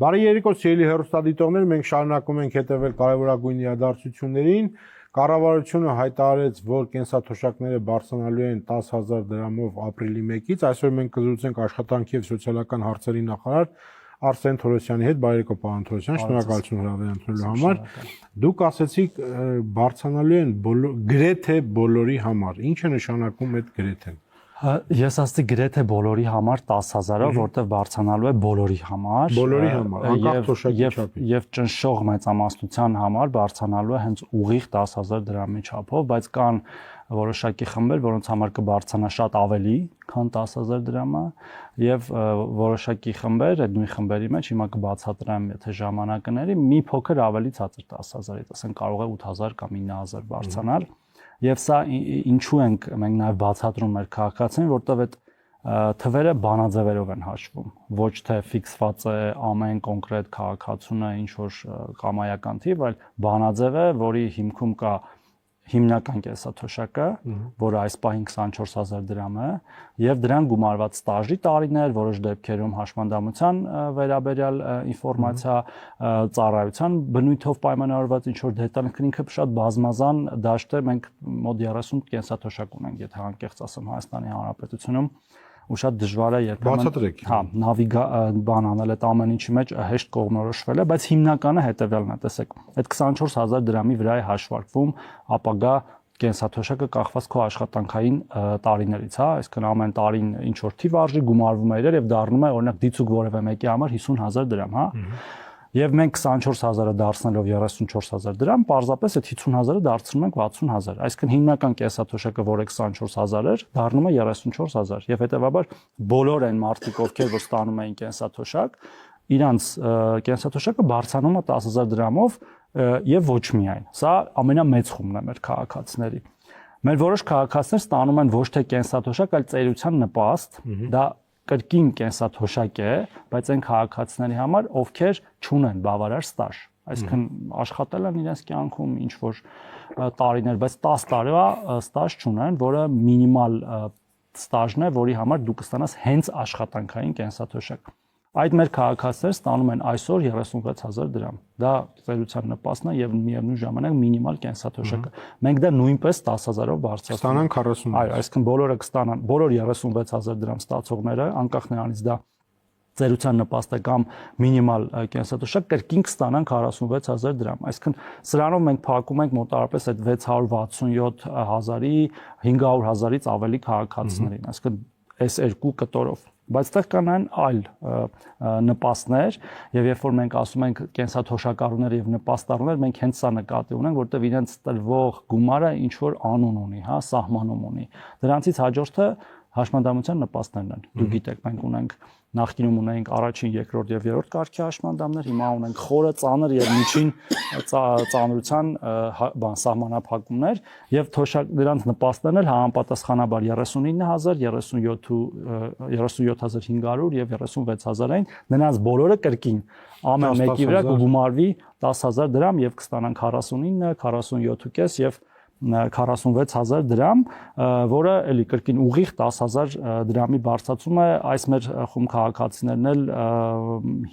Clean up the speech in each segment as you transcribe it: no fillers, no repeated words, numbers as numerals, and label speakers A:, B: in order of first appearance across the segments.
A: Բարի երեկո, սիրելի հեռուստադիտողներ, մենք շարունակում ենք հետևել կարևորագույն իրադարձություններին։ Կառավարությունը հայտարարեց, որ կենսաթոշակները բարձրանալու են 10,000 դրամով ապրիլի 1-ից։ Այսօր մենք կզրուցենք աշխատանքի եւ սոցիալական հարցերի նախարար Արսեն Թորոսյանի հետ։ Բարի երեկո, պարոն Թորոսյան, շնորհակալություն հրավերացնելու համար։ Դուք ասեցիք, բարձրանալու են գրեթե բոլորի համար։ Ինչ է նշանակում այդ գրեթեն։
B: Ես ասացի գրեթե բոլորի համար 10,000-ը, որտեղ բարձրանալու է բոլորի համար։
A: Բոլորի համար, անկախ թոշակի չափից։
B: Եվ ճնշող մեծամասնության համար բարձրանալու է հենց ուղիղ 10,000 դրամի չափով, բայց կան որոշակի խմբեր, որոնց համար կբարձրանա շատ ավելի, քան 10,000 դրամը, եւ որոշակի խմբեր, այդ նույն խմբերի մեջ հիմա կբացատրեմ, եթե ժամանակը ների, մի փոքր ավելի ցածր 10,000-ից, ասենք կարող է 8,000 կամ 9,000 բարձրանալ։ Եվ սա ինչու ենք մենք նաև բացատրում մեր քաղաքացին, որտեղ այդ թվերը բանաձևերով են հաշվում, ոչ թե ֆիքսված է ամեն կոնկրետ քաղաքացունը ինչ որ կամայական թիվ, այլ բանաձև է, որի հիմքում կա հիմնական կենսաթոշակը, որը այս պահին 24,000 դրամ է, եւ դրան գումարված ստաժի տարիներ, որոշ դեպքերում հաշմանդամության վերաբերյալ ինֆորմացիա, ծառայության բնույթով պայմանավորված ինչ որ դետալներ, ինքը շատ բազմազան դաշտ է, մենք մոտ 30 կենսաթոշակ ունենք, եթե անկեղծ ասեմ Հայաստանի Հանրապետությունում, ու շատ դժվար է երբեմն բան անել այդ ամեն ինչի մեջ հեշտ կողմնորոշվել է, բայց հիմնականը հետեւյալն է, տեսեք, այդ 24,000 դրամի վրա է հաշվարկվում ապագա կենսաթոշակը կախված քո աշխատանքային տարիներից, հա, այսինքն ամեն տարին ինչ որ թիվ արժի գումարվում է իրար եւ դառնում է օրինակ դիցուկ որևէ մեկի համար 50,000 դրամ, հա։ Եվ մենք 24,000-ը դարձնելով 34,000 դրամ, պարզապես այդ 50,000-ը դարձնում ենք 60,000։ Այսինքն հիմնական կենսաթոշակը, որը 24,000 էր, դառնում է 34,000։ Եվ հետեւաբար բոլոր այն մարդիկ, ովքեր որ ստանում էին կենսաթոշակ, իրանց կենսաթոշակը բարձրանում է 10,000 դրամով եւ ոչ միայն։ Սա ամենամեծ խումբն է մեր քաղաքացիների։ Մեր որոշ քաղաքացիներ ստանում են ոչ թե կենսաթոշակ, այլ ծերության նպաստ, դա կրկին կենսաթոշակ է, բայց այն քաղաքացիների համար, ովքեր չունեն բավարար ստաժ, այսինքն աշխատել են իրենց կյանքում ինչ որ տարիներ, բայց 10 տարվա ստաժ չունեն, որը մինիմալ ստաժն է, որի համար դու կստանաս հենց աշխատանքային կենսաթոշակ։ Այդ մեր քաղաքացիները ստանում են այսօր 36,000 դրամ։ Դա ծերության նպաստն է եւ միևնույն ժամանակ մինիմալ կենսաթոշակը։ Մենք դա նույնպես 10,000-ով բարձրացնում ենք
A: 40։
B: Այո, այսինքն բոլորը կստանան, բոլոր 36,000 դրամ ստացողները, անկախ նրանից դա ծերության նպաստ է կամ մինիմալ կենսաթոշակ, կրկին կստանան 46,000 դրամ։ Այսինքն սրանով մենք փակում ենք մոտավորապես այդ 667,000-ի 500,000-ից ավելի քաղաքացիներին, այսինքն այս երկու կտորով։ Բայց այդտեղ կան այլ նպաստներ, եւ երբ որ մենք ասում ենք կենսաթոշակառուներ եւ նպաստառուներ, մենք հենց սա նկատի ունենք, որտեղ իրենց տրվող գումարը ինչ որ անուն ունի, հա, սահմանում ունի։ Դրանցից հաջորդը հաշմանդամության նպաստներն են։ Դուք գիտեք, մենք ունենք նախկինում ունենք առաջին, երկրորդ եւ երրորդ կարգի հաշմանդամներ, հիմա ունենք խորը, ծանր եւ միջին ծանրության սահմանափակումներ եւ դրանց նպաստներն էլ համապատասխանաբար 39,000, 37,500 եւ 36,000-ին, նրանց բոլորը կրկին ամեն մեկի վրա կգումարվի 10,000 դրամ եւ կստանան 49, 47.5 եւ 46,000 դրամ, որը էլի կրկին ուղիղ 10,000 դրամի բարձրացում է, այս մեր խումբ քաղաքացիներն էլ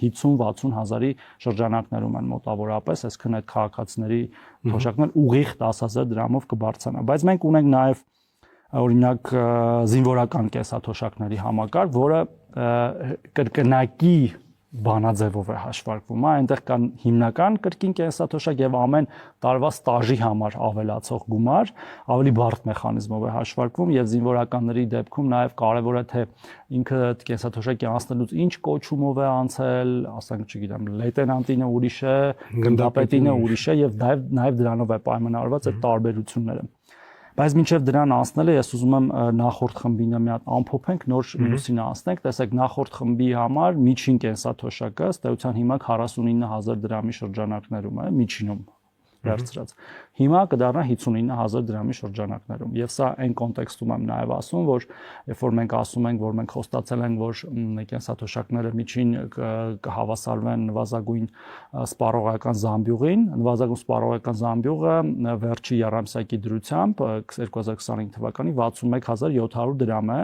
B: 50-60,000-ի շրջանակներում են մոտավորապես, այսինքն այդ քաղաքացիների թոշակն ուղիղ 10,000 դրամով կբարձրանա, բայց մենք ունենք նաև օրինակ զինվորական կենսաթոշակների համակարգ, որը կրկնակի բանաձևով է հաշվարկվում, այնտեղ կան հիմնական կրկին կենսաթոշակ եւ ամեն տարվա ստաժի համար ավելացող գումար, ավելի բարդ մեխանիզմով է հաշվարկվում եւ զինվորականների դեպքում նաեւ կարեւոր է թե ինքը կենսաթոշակի անցնելուց ինչ կոչումով է անցել, ասենք, չգիտեմ, լեյտենանտինը ուրիշ է, գնդապետինը ուրիշ է եւ նաեւ դրանով է պայմանավորված այդ տարբերությունները։ Բայց մինչև դրան անցնելը ես ուզում եմ նախորդ խմբինը մի հատ ամփոփենք, նոր մյուսինը անցնենք, տեսեք նախորդ խմբի համար միջին կենսաթոշակը ըստ էության հիմա 49,000 դրամի շրջանակներում է միջինում։ վերցրած։ Հիմա կդառնա 59000 դրամի շրջանակներում։ Եվ սա այն կոնտեքստում եմ նաև ասում, որ երբ որ մենք ասում ենք, որ մենք խոստացել ենք, որ կենսաթոշակները միջին կհավասարվեն նվազագույն սպառողական զամբյուղին, նվազագույն սպառողական զամբյուղը վերջի երամսյակի դրությամբ 2025 թվականի 61700 դրամ է,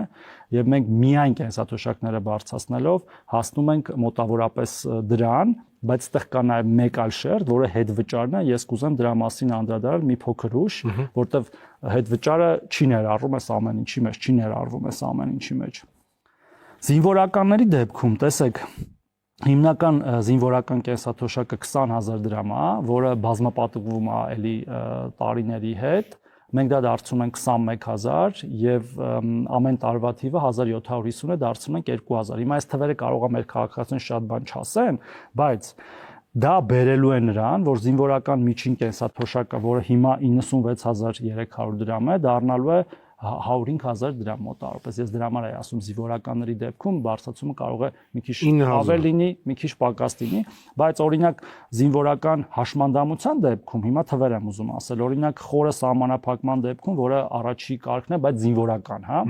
B: եւ մենք միայն կենսաթոշակները բարձրացնելով հասնում ենք մոտավորապես դրան, բայց այդտեղ կա նաև մեկ այլ շերտ, որը հետվճարն է, ես կուզեմ դրա մասին անդրադառնալ մի փոքր ուշ, որտեվ հետվճարը չի ներառվում այս ամեն ինչի մեջ, չի ներառվում այս ամեն ինչի մեջ։ Զինվորականների դեպքում, տեսեք, հիմնական զինվորական կենսաթոշակը 20000 դրամ է, որը բազմապատկվում է էլի տարիների հետ։ Մենք դա դարձնում ենք 21000 եւ ամեն տարվա թիվը 1750-ը դարձնում ենք 2000։ Հիմա այս թվերը կարող է մեր քաղաքացին շատ բան չասեն, բայց դա բերելու է նրան, որ զինվորական միջին կենսաթոշակը, որը հիմա 96300 դրամ է, դառնալու է 105000 դրամ մոտավորապես։ Ես դրա համար եմ ասում, զինվորականների դեպքում բարձրացումը կարող է մի քիչ ավել լինի, մի քիչ պակաս լինի, բայց օրինակ զինվորական հաշմանդամության դեպքում հիմա թվեր եմ ուզում ասել, օրինակ խորը սահմանափակման դեպքում, որը առաջի կարգն է, բայց զինվորական, հա։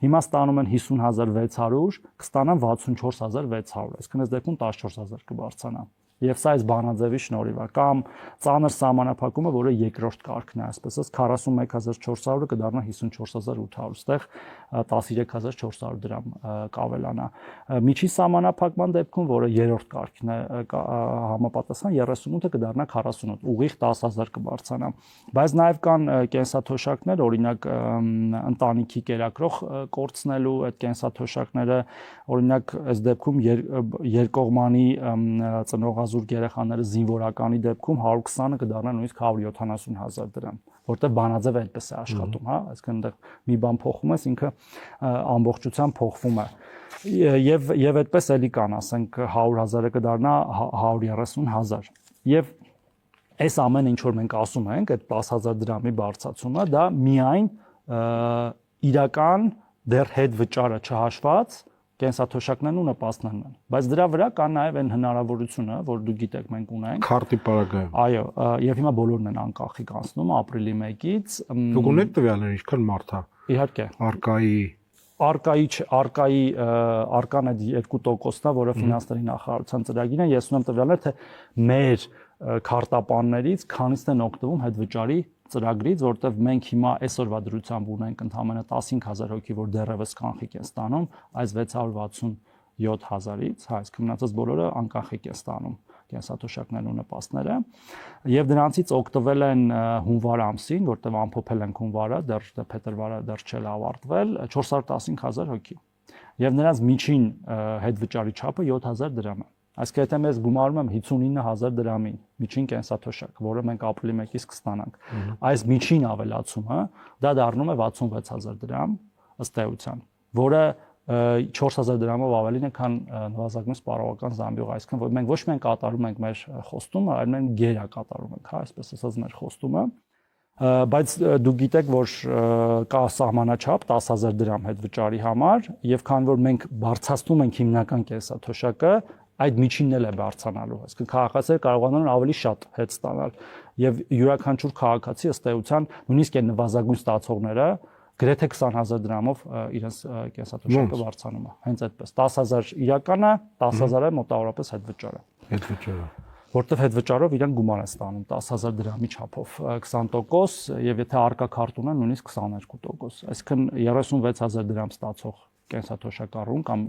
B: Հիմա ստանում են 50600, կստանան 64600, այսինքն այս դեպքում 14000 կբարձրանա։ Եվ սա այս բանաձևի շնորհիվ է, կամ ծանր սահմանափակումը, որը երկրորդ կարգն է, այսպես ասած 41400-ը կդառնա 54800, ստեղ 13400 դրամ կավելանա։ Միջի սահմանափակման դեպքում, որը երրորդ կարգն է, համապատասխան 38-ը կդառնա 48, ուղիղ 10000 կբարձրանա։ Բայց նաև կան կենսաթոշակներ, օրինակ ընտանիքի կերակրող կորցնելու այդ կենսաթոշակները, օրինակ այս դեպքում երկկողմանի ծնողազուրկ երեխաները զինվորականի դեպքում 120-ը կդառնա նույնիսկ 170000 դրամ, որտեղ բանաձևը այդպես է աշխատում, հա, այսինքն այնտեղ մի բան փոխում ես, ինքը ամբողջությամբ փոխվում է։ Եվ այդպես էլի կան, ասենք 100000-ը կդառնա 130000։ Եվ այս ամենը ինչ որ մենք ասում ենք, այդ 10000 դրամի բարձրացումը, դա միայն իրական դեռ հետ վճարը չհաշված կենսաթոշակներն ու նպաստներն են, բայց դրա վրա կա նաև այն հնարավորությունը, որ դուք գիտեք մենք ունենք
A: քարտի պարագայում։
B: Այո, եւ հիմա բոլորն են անկախի կանցնում ապրիլի 1-ից։
A: Դուք ունեք տվյալներ, ինչքան մարդ է։
B: Իհարկե։ Արկան այդ 2%-ն է, որը ֆինանսների նախարարության ծրագիրն է, ես ունեմ տվյալներ, թե մեր քարտապաններից քանիսն են օգտվում հետվճարի ծրագրից, որտեղ մենք հիմա այսօրվա դրությամբ ունենք ընդամենը 15000 հոգի, որ դեռևս կանխիկ են ստանում, այս 667000-ից, հա, այսինքն մնացած բոլորը անկանխիկ են ստանում կենսաթոշակներն ու նպաստները, եւ դրանցից օգտվել են հունվար ամսին, որտեղ ամփոփել են հունվարը, դեռ փետրվարը դեռ չէ ավարտվել, 415000 հոգի։ Եվ նրանց միջին հետվճարի չափը 7000 դրամ է։ Այսինքն եթե մեզ գումարում եմ 59000 դրամին միջին կենսաթոշակ, որը մենք ապրիլի 1-ից կստանանք, այս միջին ավելացումը դա դառնում է 66000 դրամ ըստ էության, որը 4000 դրամով ավելին է, քան նվազագույն սպառողական զամբյուղ, այսինքն որ մենք ոչ միայն կատարում ենք մեր խոստումը, այլ մենք գերա կատարում ենք, հա, այսպես ասած մեր խոստումը, բայց դուք գիտեք, որ կա սահմանաչափ 10000 դրամ հետվճարի համար, եւ քան որ մենք բարձրացնում ենք հիմնական կենսաթոշակը, այդ միջինն էլ է բարձրանալու, այսինքն քաղաքացիները կարողանում են ավելի շատ հետ ստանալ եւ յուրաքանչյուր քաղաքացի ըստ էության նույնիսկ այն նվազագույն ստացողները գրեթե 20000 դրամով իրենց կենսաթոշակը բարձրանում է, հենց այդպես 10000 իրականը, 10000-ը մոտավորապես հետվճարը, որտեղ հետվճարով իրենք գումար են ստանում 10000 դրամի չափով 20% եւ եթե արկա քարտ ունեն նույնիսկ 22%, այսինքն 36000 դրամ ստացող կենսաթոշակառուն կամ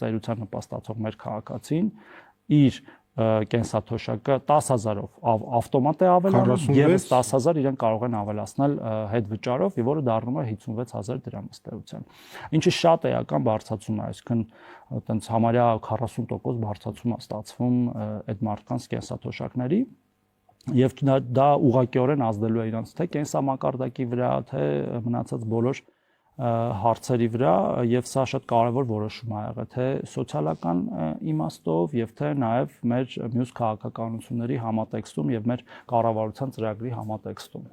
B: ծայրության նպաստ ստացող մեր քաղաքացին իր կենսաթոշակը 10000-ով ավտոմատ է ավելանում եւ 10000 իրեն կարող են ավելացնել հետվճարով, որը դառնում է 56000 դրամ ըստ էության։ Ինչը շատ էական բարձրացում է, այսինքն այտենց համարյա 40% բարձրացում է ստացվում այդ մարդկանց կենսաթոշակների եւ դա ուղղակիորեն ազդելու է իրանց թե կենսամակարդակի վրա, թե մնացած բոլոր հարցերի վրա եւ սա շատ կարեւոր որոշում է եղել թե սոցիալական իմաստով եւ թե նաեւ մեր մյուս քաղաքականությունների համատեքստում եւ մեր կառավարության ծրագրի համատեքստում։